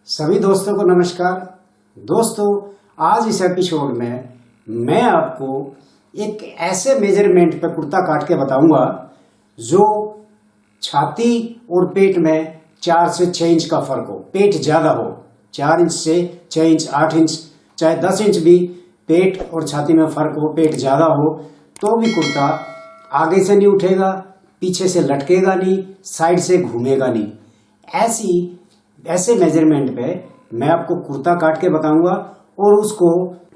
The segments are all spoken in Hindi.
सभी दोस्तों को नमस्कार। दोस्तों, आज इस एपिसोड में मैं आपको एक ऐसे मेजरमेंट पर कुर्ता काट के बताऊंगा जो छाती और पेट में 4 से 6 इंच का फर्क हो। पेट ज़्यादा हो, 4 इंच से 6 इंच, 8 इंच, चाहे 10 इंच भी पेट और छाती में फर्क हो, पेट ज़्यादा हो तो भी कुर्ता आगे से नहीं उठेगा, पीछे से लटकेगा नहीं, साइड से घूमेगा नहीं। ऐसे मेजरमेंट पे मैं आपको कुर्ता काट के बताऊंगा और उसको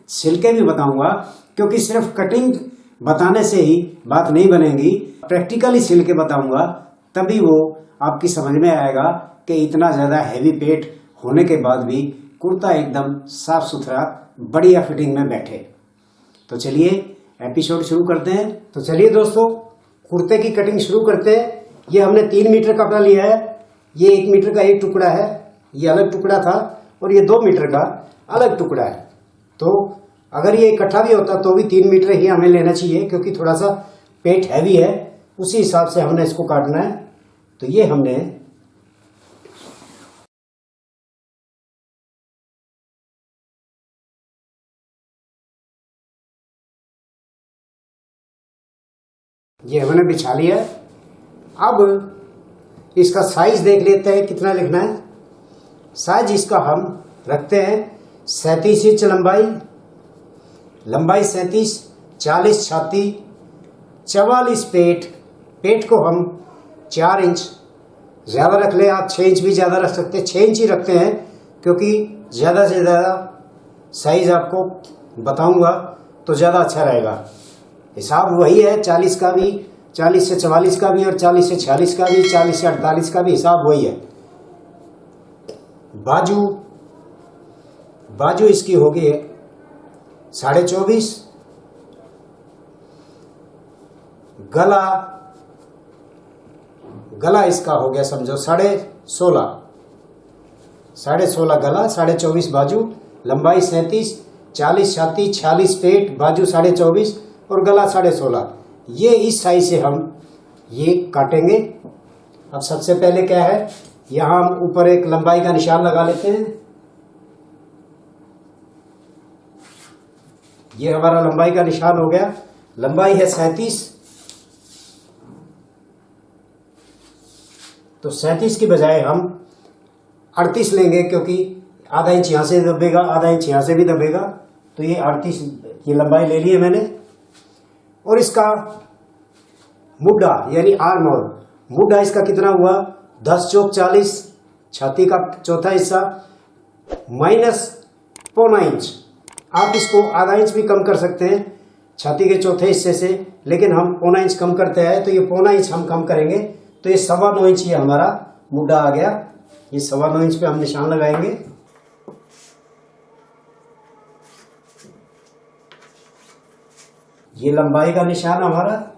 सिल के भी बताऊंगा, क्योंकि सिर्फ कटिंग बताने से ही बात नहीं बनेगी। प्रैक्टिकली सिल के बताऊंगा, तभी वो आपकी समझ में आएगा कि इतना ज़्यादा हैवी पेट होने के बाद भी कुर्ता एकदम साफ सुथरा बढ़िया फिटिंग में बैठे। तो चलिए एपिसोड शुरू करते हैं। तो चलिए दोस्तों, कुर्ते की कटिंग शुरू करते हैं। ये हमने 3 मीटर कपड़ा लिया है। ये 1 मीटर का एक टुकड़ा है, ये अलग टुकड़ा था, और ये 2 मीटर का अलग टुकड़ा है। तो अगर ये इकट्ठा भी होता तो भी 3 मीटर ही हमें लेना चाहिए, क्योंकि थोड़ा सा पेट हैवी है, उसी हिसाब से हमने इसको काटना है। तो ये हमने बिछा लिया है। अब इसका साइज देख लेते हैं कितना लिखना है। साइज इसका हम रखते हैं 37 इंच लंबाई 37, 40 छाती, 44 पेट। पेट को हम 4 इंच ज़्यादा रख ले, आप 6 इंच भी ज़्यादा रख सकते हैं। 6 इंच ही रखते हैं, क्योंकि ज़्यादा से ज़्यादा साइज आपको बताऊंगा तो ज़्यादा अच्छा रहेगा। हिसाब वही है, 40 का भी, 40 से 44 का भी, और 40 से 46 का भी, 40 से 48 का भी हिसाब वही है। बाजू इसकी होगी 24.5। गला इसका हो गया समझो 16.5। 16.5 गला, 24.5 बाजू, लंबाई 37, 40 छाती, 46 पेट, बाजू 24.5 और गला 16.5। ये इस साइज से हम ये काटेंगे। अब सबसे पहले क्या है, यहाँ हम ऊपर एक लंबाई का निशान लगा लेते हैं। ये हमारा लंबाई का निशान हो गया। लंबाई है 37, तो 37 की बजाय हम 38 लेंगे, क्योंकि आधा इंच यहाँ से दबेगा, आधा इंच यहाँ से भी दबेगा। तो ये 38 की लंबाई ले ली है मैंने। और इसका मुड्ढा यानी आर्म होल, मुड्ढा इसका कितना हुआ, 10 चौक 40, छाती का चौथा हिस्सा माइनस पौना इंच। आप इसको आधा इंच भी कम कर सकते हैं छाती के चौथे हिस्से से, लेकिन हम पौना इंच कम करते हैं, तो ये पौना इंच हम कम करेंगे। तो ये 9.25 इंच ये हमारा मुड्ढा आ गया। ये 9.25 इंच पे हम निशान लगाएंगे। ये लंबाई का निशान हमारा।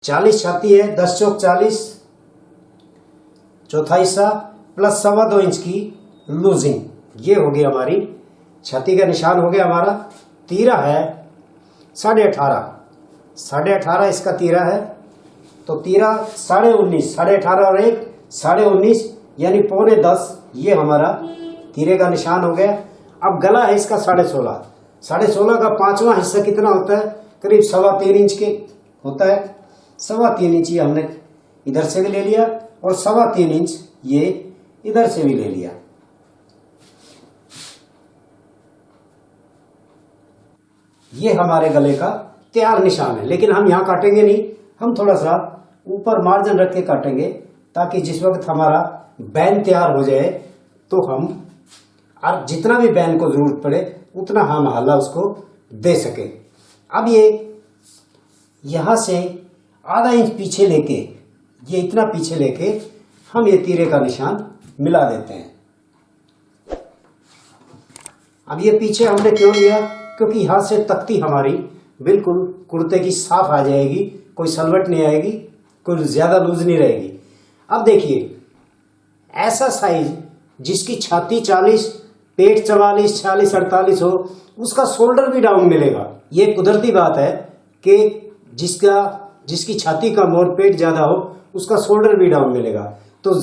चालीस छाती है, 10 चौक 40, चौथा हिस्सा प्लस 2.25 इंच की लूजिंग। ये होगी हमारी छाती का निशान हो गया हमारा। तीरा है 18.5, 18.5 इसका तीरा है। तो तीरा 19.5, 18.5 और 1 19.5 यानी 9.25, ये हमारा तीरे का निशान हो गया। अब गला है इसका 16.5, 16.5 का 5वां हिस्सा कितना होता है, करीब 3.25 इंच के होता है। 3.25 इंच ये हमने इधर से भी ले लिया, और 3.25 इंच ये इधर से भी ले लिया। ये हमारे गले का तैयार निशान है, लेकिन हम यहाँ काटेंगे नहीं, हम थोड़ा सा ऊपर मार्जिन रख के काटेंगे, ताकि जिस वक्त हमारा बैन तैयार हो जाए तो हम और जितना भी बैन को जरूरत पड़े उतना हम हल्ला उसको दे सके। अब ये यहाँ से आधा इंच पीछे लेके, ये इतना पीछे लेके हम ये तीरे का निशान मिला देते हैं। अब ये पीछे हमने क्यों लिया, क्योंकि यहाँ से तख्ती हमारी बिल्कुल कुर्ते की साफ आ जाएगी, कोई सलवट नहीं आएगी, कोई ज़्यादा लूज नहीं रहेगी। अब देखिए, ऐसा साइज जिसकी छाती 40, पेट 44, 46, 48 हो, उसका शोल्डर भी डाउन मिलेगा। ये कुदरती बात है कि जिसकी छाती कम और पेट ज़्यादा हो उसका शोल्डर भी डाउन मिलेगा। तो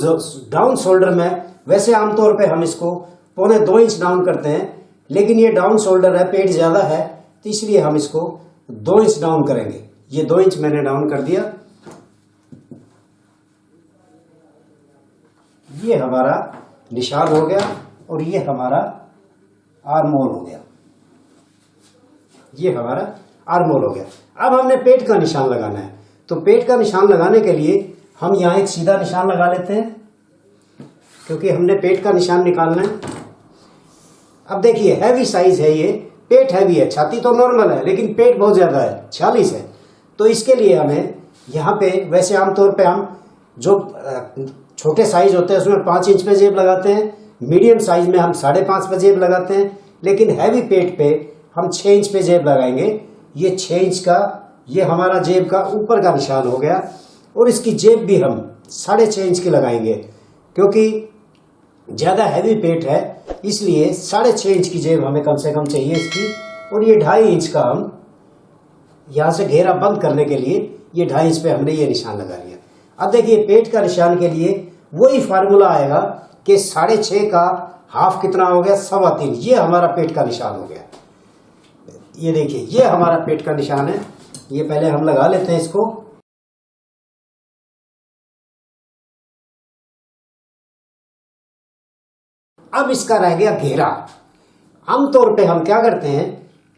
डाउन शोल्डर में वैसे आमतौर पे हम इसको 1.25 इंच डाउन करते हैं, लेकिन ये डाउन शोल्डर है, पेट ज़्यादा है, तो इसलिए हम इसको 2 इंच डाउन करेंगे। ये 2 इंच मैंने डाउन कर दिया। ये हमारा निशान हो गया और ये हमारा आर्म होल हो गया। ये हमारा आर्म होल हो गया। अब हमने पेट का निशान लगाना है, तो पेट का निशान लगाने के लिए हम यहाँ एक सीधा निशान लगा लेते हैं, क्योंकि हमने पेट का निशान निकालना है। अब देखिए हैवी साइज है, ये पेट हैवी है, छाती तो नॉर्मल है लेकिन पेट बहुत ज़्यादा है, 46 है। तो इसके लिए हमें यहाँ पे वैसे आमतौर पे हम जो छोटे साइज होते हैं उसमें 5 इंच पे जेब लगाते हैं, मीडियम साइज में हम 5.5 पे जेब लगाते हैं, लेकिन हैवी पेट पे हम 6 इंच पे जेब लगाएंगे। ये 6 इंच का ये हमारा जेब का ऊपर का निशान हो गया। और इसकी जेब भी हम 6.5 इंच की लगाएंगे, क्योंकि ज़्यादा हैवी पेट है इसलिए 6.5 इंच की जेब हमें कम से कम चाहिए इसकी। और ये 2.5 इंच का हम यहाँ से घेरा बंद करने के लिए ये 2.5 इंच पे हमने ये निशान लगा लिया। अब देखिए पेट का निशान के लिए वही फार्मूला आएगा कि 6.5 का हाफ कितना हो गया, 3.25। ये हमारा पेट का निशान हो गया। ये देखिए ये हमारा पेट का निशान है। ये पहले हम लगा लेते हैं इसको। अब इसका रह गया घेरा। आमतौर पे हम क्या करते हैं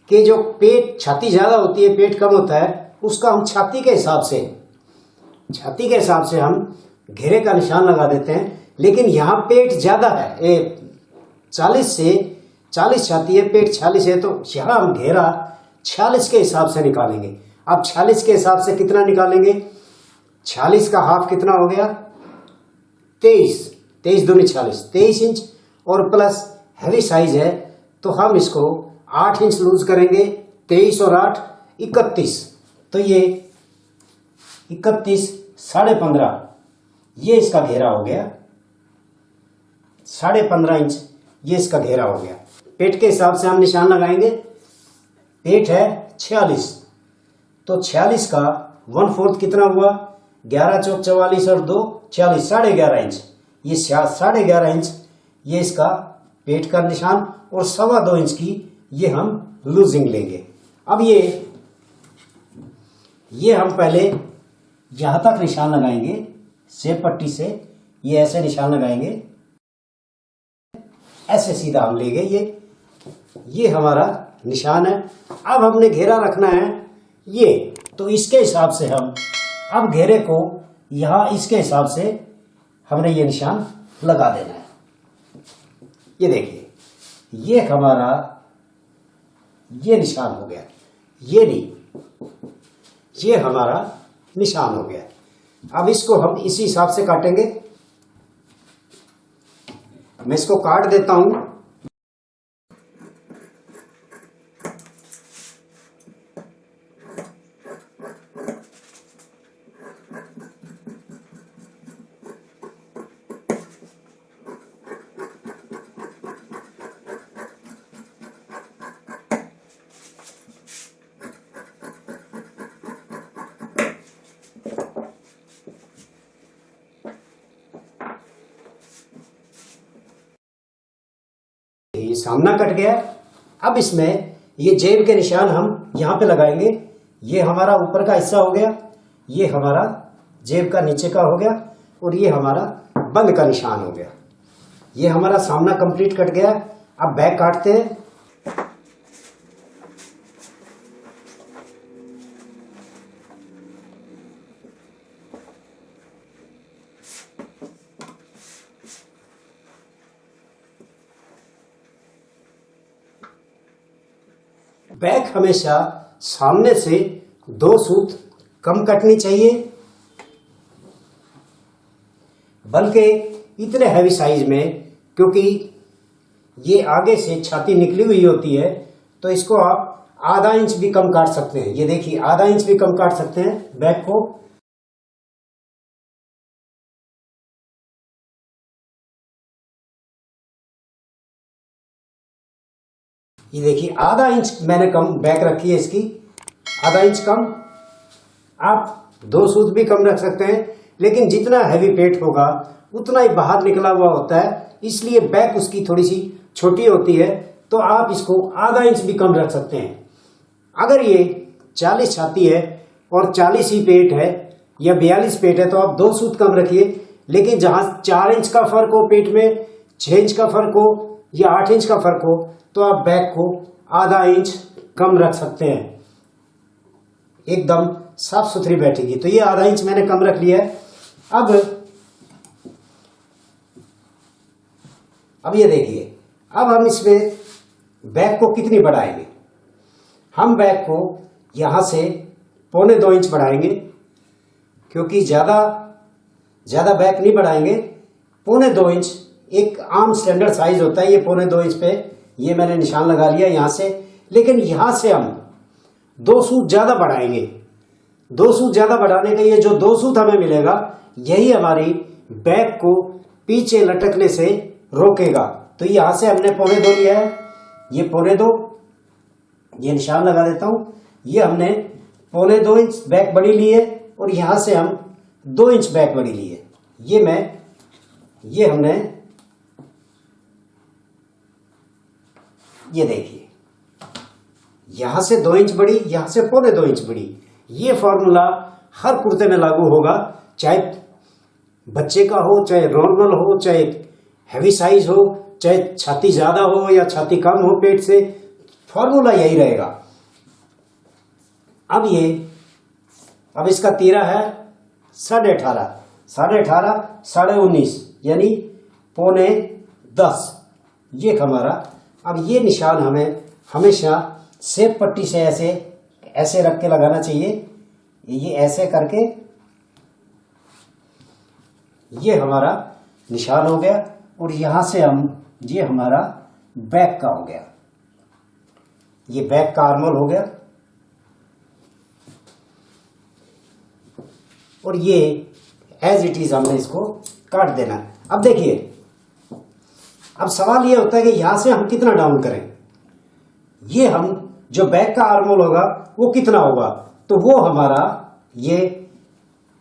कि जो पेट छाती ज्यादा होती है पेट कम होता है, उसका हम छाती के हिसाब से हम घेरे का निशान लगा देते हैं। लेकिन यहाँ पेट ज्यादा है, 40 छाती है, पेट 46 है, तो यहाँ हम घेरा 46 के हिसाब से निकालेंगे। अब 46 के हिसाब से कितना निकालेंगे, 46 का हाफ कितना हो गया, 23 दूनी 46, 23 इंच। और प्लस हैवी साइज है तो हम इसको 8 इंच लूज करेंगे। 23 और 8 31, तो ये 31 15.5 ये इसका घेरा हो गया। 15.5 इंच ये इसका घेरा हो गया। पेट के हिसाब से हम निशान लगाएंगे। पेट है 46, तो 46 का 1/4 कितना हुआ, 11 चौक 44 और 2 40, 11.5 इंच। ये 11.5 इंच ये इसका पेट का निशान और 2.25 इंच की ये हम लूजिंग लेंगे। अब ये हम पहले यहां तक निशान लगाएंगे सेब पट्टी से, ये ऐसे निशान लगाएंगे, ऐसे सीधा हम लेंगे। ये हमारा निशान है। अब हमने घेरा रखना है ये, तो इसके हिसाब से हम अब घेरे को यहां इसके हिसाब से हमने ये निशान लगा देना है। ये देखिए ये हमारा ये निशान हो गया, ये नहीं, ये हमारा निशान हो गया। अब इसको हम इसी हिसाब से काटेंगे। मैं इसको काट देता हूं। ये सामना कट गया। अब इसमें ये जेब के निशान हम यहां पे लगाएंगे। ये हमारा ऊपर का हिस्सा हो गया, ये हमारा जेब का नीचे का हो गया और ये हमारा बंद का निशान हो गया। ये हमारा सामना कंप्लीट कट गया। अब बैक काटते हैं। बैक हमेशा सामने से 2 सूत कम कटनी चाहिए, बल्कि इतने हैवी साइज में, क्योंकि ये आगे से छाती निकली हुई होती है, तो इसको आप आधा इंच भी कम काट सकते हैं। ये देखिए आधा इंच भी कम काट सकते हैं बैक को। ये देखिए आधा इंच मैंने कम बैक रखी है इसकी, आधा इंच कम। आप 2 सूत भी कम रख सकते हैं, लेकिन जितना हैवी पेट होगा उतना ही बाहर निकला हुआ होता है, इसलिए बैक उसकी थोड़ी सी छोटी होती है, तो आप इसको आधा इंच भी कम रख सकते हैं। अगर ये 40 छाती है और 40 ही पेट है या 42 पेट है तो आप 2 सूत कम रखिए, लेकिन जहां 4 इंच का फर्क हो पेट में, 6 इंच का फर्क हो या 8 इंच का फर्क हो, तो आप बैक को आधा इंच कम रख सकते हैं, एकदम साफ सुथरी बैठेगी। तो ये आधा इंच मैंने कम रख लिया है। अब ये देखिए, अब हम इसमें बैक को कितनी बढ़ाएंगे। हम बैक को यहां से 1.25 इंच बढ़ाएंगे, क्योंकि ज्यादा बैक नहीं बढ़ाएंगे। 1.25 इंच एक आम स्टैंडर्ड साइज होता है, ये 1.25 इंच पे ये मैंने निशान लगा लिया यहां से, लेकिन यहां से हम 2 सूत ज्यादा बढ़ाएंगे। 2 सूत ज्यादा बढ़ाने का ये जो 2 सूत हमें मिलेगा, यही हमारी बैक को पीछे लटकने से रोकेगा। तो यहां से हमने 1.25 लिया है, ये 1.25, ये निशान लगा देता हूं, ये हमने 1.25 इंच बैक बड़ी ली है, और यहां से हम 2 इंच बैक बड़ी ली है। ये हमने ये देखिए, यहां से 2 इंच बड़ी, यहां से 1.25 इंच बड़ी। ये फॉर्मूला हर कुर्ते में लागू होगा, चाहे बच्चे का हो, चाहे नॉर्मल हो, चाहे हैवी साइज हो, चाहे छाती ज्यादा हो या छाती कम हो पेट से, फॉर्मूला यही रहेगा। अब इसका तीरा है 18.5, 19.5, यानी 9.25, ये हमारा। अब ये निशान हमें हमेशा सेब पट्टी से ऐसे रख के लगाना चाहिए। ये ऐसे करके ये हमारा निशान हो गया, और यहां से ये हमारा बैक का हो गया, ये बैक का आर्मोल हो गया, और ये एज इट इज हमने इसको काट देना है। अब देखिए, अब सवाल ये होता है कि यहां से हम कितना डाउन करें। ये हम जो बैक का आर्मोल होगा वो कितना होगा, तो वो हमारा ये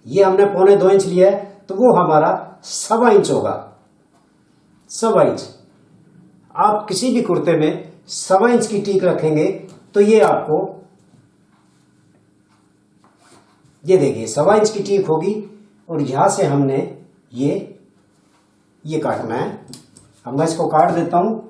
हमने 1.25 इंच लिया है, तो वो हमारा 1.25 इंच होगा। 1.25 इंच आप किसी भी कुर्ते में 1.25 इंच की टीक रखेंगे, तो ये आपको ये देखिए 1.25 इंच की टीक होगी, और यहां से हमने ये काटना है। अब मैं इसको काट देता हूं।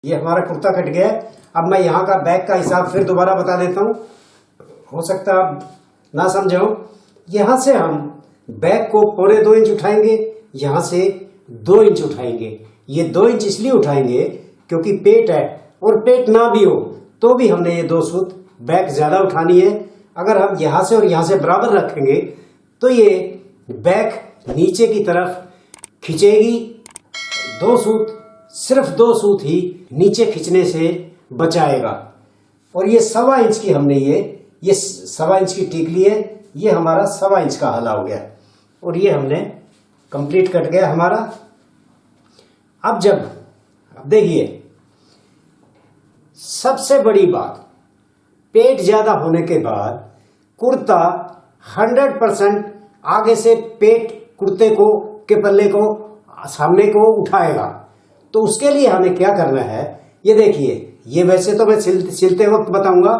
ये हमारा कुर्ता कट गया है। अब मैं यहाँ का बैक का हिसाब फिर दोबारा बता देता हूँ, हो सकता है आप ना समझे हो। यहाँ से हम बैक को 2.25 इंच उठाएंगे, यहाँ से 2 इंच उठाएंगे। ये 2 इंच इसलिए उठाएंगे क्योंकि पेट है, और पेट ना भी हो तो भी हमने ये 2 सूत बैक ज्यादा उठानी है। अगर हम यहाँ से और यहाँ से बराबर रखेंगे तो ये बैक नीचे की तरफ खिंचेगी। 2 सूत, सिर्फ 2 सूत ही नीचे खींचने से बचाएगा। और ये 1.25 इंच की हमने ये 1.25 इंच की टीक ली है, ये हमारा 1.25 इंच का हला हो गया, और ये हमने कंप्लीट कट गया हमारा। अब देखिए, सबसे बड़ी बात, पेट ज्यादा होने के बाद कुर्ता 100% आगे से पेट कुर्ते को के पल्ले को सामने को उठाएगा। तो उसके लिए हमें क्या करना है, ये देखिए, ये वैसे तो मैं सिलते वक्त बताऊंगा।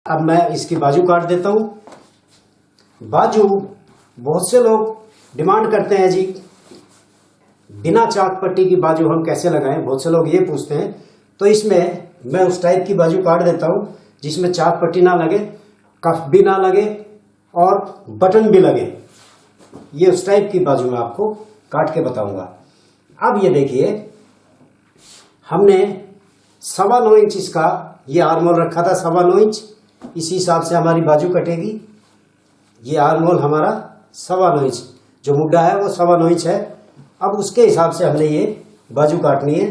अब मैं इसकी बाजू काट देता हूं। बाजू बहुत से लोग डिमांड करते हैं जी, बिना चाक पट्टी की बाजू हम कैसे लगाएं, बहुत से लोग ये पूछते हैं। तो इसमें मैं उस टाइप की बाजू काट देता हूं जिसमें चाक पट्टी ना लगे, कफ भी ना लगे और बटन भी लगे। ये उस टाइप की बाजू मैं आपको काट के बताऊंगा। अब ये देखिए, हमने 9.25 इंच इसका ये आर्मोल रखा था, 9.25 इंच। इसी हिसाब से हमारी बाजू कटेगी। ये आर्मोल हमारा 9.25 इंच, जो मुड्ढा है वो 9.25 इंच है। अब उसके हिसाब से हमने ये बाजू काटनी है।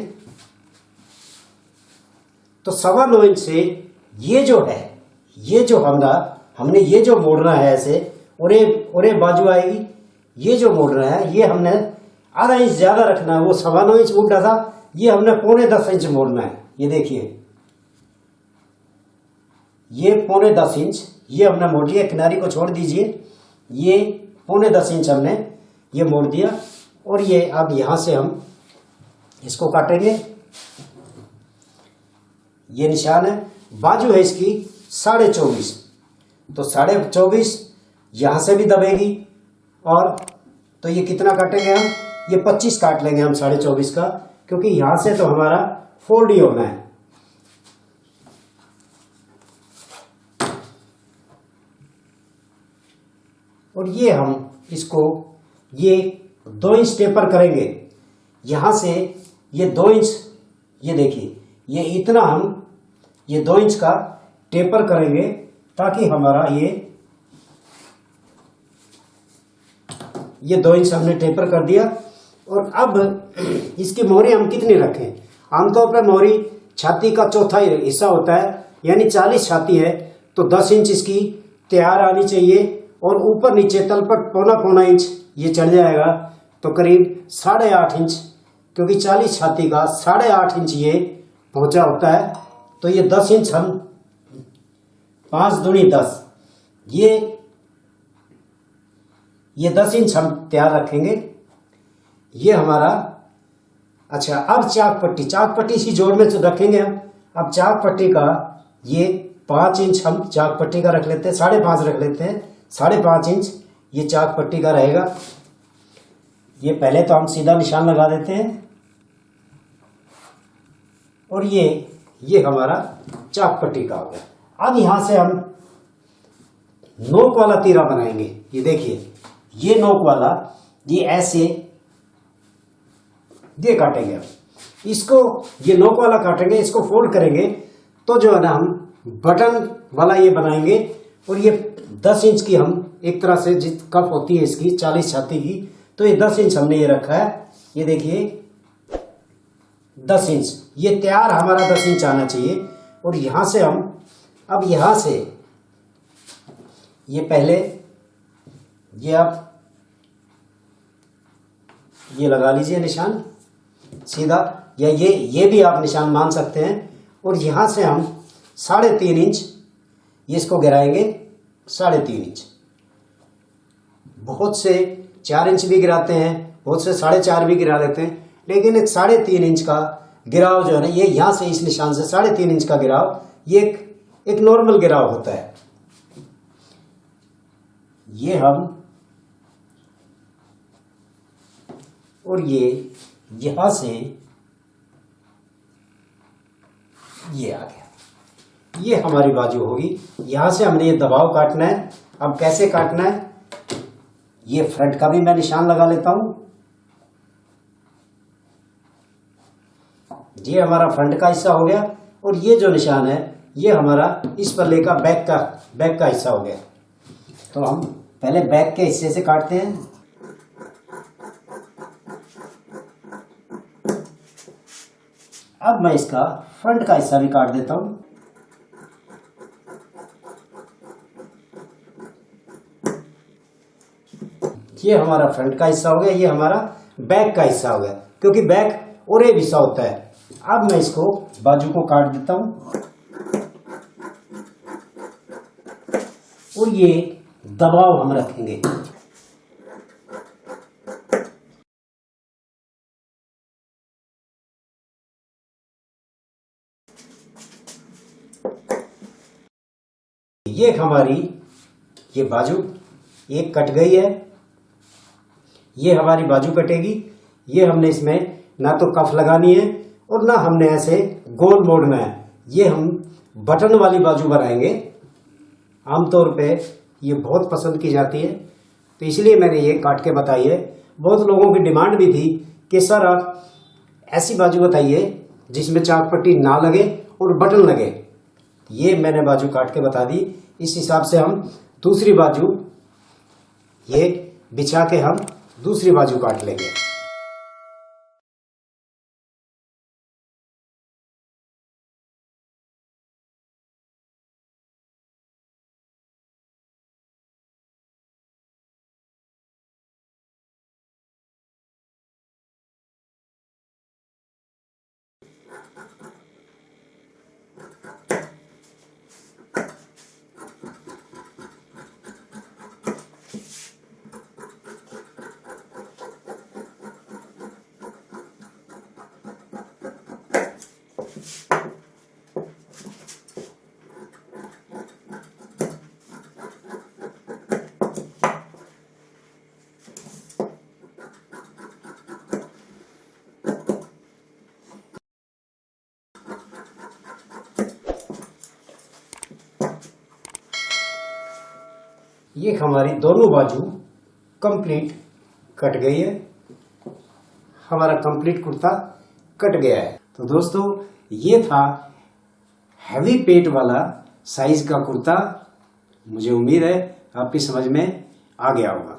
तो 9.25 इंच से ये जो है, ये जो हमने ये जो मोड़ना है ऐसे, और बाजू आएगी, ये जो मोड़ना है ये हमने आधा इंच ज्यादा रखना है। वो 9.25 इंच मुड़ा था, ये हमने 9.25 इंच मोड़ना है। ये देखिए, ये 9.25 इंच ये हमने मोड़ लिया। किनारी को छोड़ दीजिए, ये 9.25 इंच हमने ये मोड़ दिया। और ये अब यहां से हम इसको काटेंगे। ये निशान है, बाजू है इसकी 24.5, तो 24.5 यहां से भी दबेगी। और तो ये कितना काटेंगे हम, ये 25 काट लेंगे हम 24.5 का, क्योंकि यहां से तो हमारा फोल्ड ही होना है। और ये हम इसको ये 2 इंच टेपर करेंगे यहां से। ये 2 इंच, ये देखिए, ये इतना हम ये 2 इंच का टेपर करेंगे, ताकि हमारा ये 2 इंच हमने टेपर कर दिया। और अब इसकी मोहरी हम कितनी रखें? आमतौर पर मोहरी छाती का चौथा हिस्सा होता है, यानी 40 छाती है, तो 10 इंच इसकी तैयार आनी चाहिए। और ऊपर नीचे तलपट 1.25 इंच ये चढ़ जाएगा, तो करीब 8.5 इंच, क्योंकि 40 छाती का 8.5 इंच ये पहुंचा होता है। तो ये 10 इंच हम 5 दूनी 10, ये 10 इंच हम तैयार रखेंगे। ये हमारा, अच्छा, अब चाक पट्टी इसी जोड़ में रखेंगे हम। अब चाक पट्टी का ये 5 इंच हम चाक पट्टी का रख लेते हैं, 5.5 रख लेते हैं। 5.5 इंच ये चाक पट्टी का रहेगा। ये पहले तो हम सीधा निशान लगा देते हैं। और ये हमारा चाक पट्टी का हो गया। अब यहां से हम नोक वाला तीरा बनाएंगे। ये देखिए, ये नोक वाला, ये ऐसे ये काटेंगे हम इसको। ये नोक वाला काटेंगे, इसको फोल्ड करेंगे, तो जो है ना हम बटन वाला ये बनाएंगे। और ये 10 इंच की हम एक तरह से जित कप होती है इसकी 40 छाती की, तो ये 10 इंच हमने ये रखा है। ये देखिए 10 इंच, ये तैयार हमारा 10 इंच आना चाहिए। और यहां से हम, अब यहां से ये पहले ये आप ये लगा लीजिए निशान सीधा, या ये भी आप निशान मान सकते हैं। और यहां से हम 3.5 इंच ये इसको गिराएंगे, 3.5 इंच। बहुत से 4 इंच भी गिराते हैं, बहुत से 4.5 भी गिरा लेते हैं, लेकिन एक 3.5 इंच का गिराव जो है ना, ये यहां से इस निशान से 3.5 इंच का गिराव, ये एक नॉर्मल गिराव होता है। ये हम, और ये यहां से ये आ गया। ये हमारी बाजू होगी। यहां से हमने ये दबाव काटना है। अब कैसे काटना है, ये फ्रंट का भी मैं निशान लगा लेता हूं। ये हमारा फ्रंट का हिस्सा हो गया। और ये जो निशान है ये हमारा इस पल्ले का बैक का हिस्सा हो गया। तो हम पहले बैक के हिस्से से काटते हैं। अब मैं इसका फ्रंट का हिस्सा भी काट देता हूं। ये हमारा फ्रंट का हिस्सा हो गया, ये हमारा बैक का हिस्सा हो गया, क्योंकि बैक और एक हिस्सा होता है। अब मैं इसको बाजू को काट देता हूं। और ये दबाव हम रखेंगे। ये हमारी ये बाजू एक कट गई है। ये हमारी बाजू कटेगी। ये हमने इसमें ना तो कफ लगानी है और ना हमने ऐसे गोल मोड़ना है। ये हम बटन वाली बाजू बनाएंगे। आमतौर पे ये बहुत पसंद की जाती है, तो इसलिए मैंने ये काट के बताई है। बहुत लोगों की डिमांड भी थी कि सर आप ऐसी बाजू बताइए जिसमें चाक पट्टी ना लगे और बटन लगे। ये मैंने बाजू काट के बता दी। इस हिसाब से हम दूसरी बाजू ये बिछा के हम दूसरी बाजू काट लेंगे। ये हमारी दोनों बाजू कंप्लीट कट गई है, हमारा कंप्लीट कुर्ता कट गया है। तो दोस्तों ये था हैवी पेट वाला साइज का कुर्ता। मुझे उम्मीद है आपकी समझ में आ गया होगा।